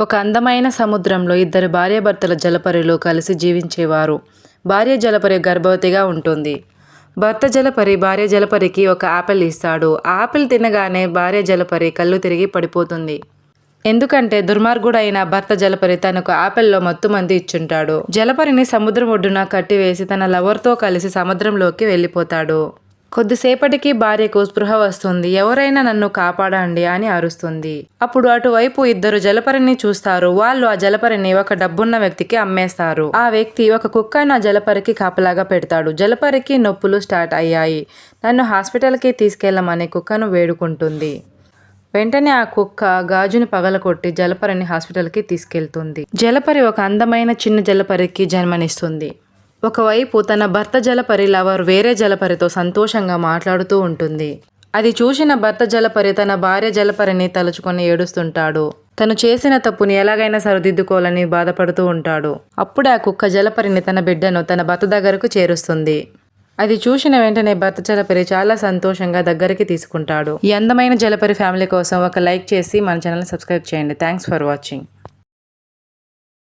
ఒక అందమైన సముద్రంలో ఇద్దరు భార్యాభర్తల జలపరులు కలిసి జీవించేవారు. భార్య జలపరి గర్భవతిగా ఉంటుంది. భర్త జలపరి భార్య జలపరికి ఒక ఆపిల్ ఇస్తాడు. ఆ ఆపిల్ తినగానే భార్య జలపరి కళ్ళు తిరిగి పడిపోతుంది. ఎందుకంటే దుర్మార్గుడైన భర్త జలపరి తనకు ఆపిల్లో మత్తుమంది ఇచ్చుంటాడు. జలపరిని సముద్రం ఒడ్డున కట్టివేసి తన లవర్తో కలిసి సముద్రంలోకి వెళ్ళిపోతాడు. కొద్దిసేపటికి భార్యకు స్పృహ వస్తుంది. ఎవరైనా నన్ను కాపాడండి అని అరుస్తుంది. అప్పుడు అటువైపు ఇద్దరు జలపరిని చూస్తారు. వాళ్ళు ఆ జలపరిని ఒక డబ్బున్న వ్యక్తికి అమ్మేస్తారు. ఆ వ్యక్తి ఒక కుక్కను ఆ జలపరికి కాపలాగా పెడతాడు. జలపరికి నొప్పులు స్టార్ట్ అయ్యాయి. నన్ను హాస్పిటల్కి తీసుకెళ్లమని కుక్కను వేడుకుంటుంది. వెంటనే ఆ కుక్క గాజుని పగలకొట్టి జలపరిని హాస్పిటల్కి తీసుకెళ్తుంది. జలపరి ఒక అందమైన చిన్న జలపరికి జన్మనిస్తుంది. ఒకవైపు తన భర్త జలపరి లవర్ వేరే జలపరితో సంతోషంగా మాట్లాడుతూ ఉంటుంది. అది చూసిన భర్త జలపరి తన భార్య జలపరిని తలుచుకొని ఏడుస్తుంటాడు. తను చేసిన తప్పుని ఎలాగైనా సరిదిద్దుకోవాలని బాధపడుతూ ఉంటాడు. అప్పుడే ఆ కుక్క జలపరిని తన బిడ్డను తన భర్త దగ్గరకు చేరుస్తుంది. అది చూసిన వెంటనే భర్త జలపరి చాలా సంతోషంగా దగ్గరికి తీసుకుంటాడు. ఈ అందమైన జలపరి ఫ్యామిలీ కోసం ఒక లైక్ చేసి మన ఛానల్ని సబ్స్క్రైబ్ చేయండి. Thanks for watching.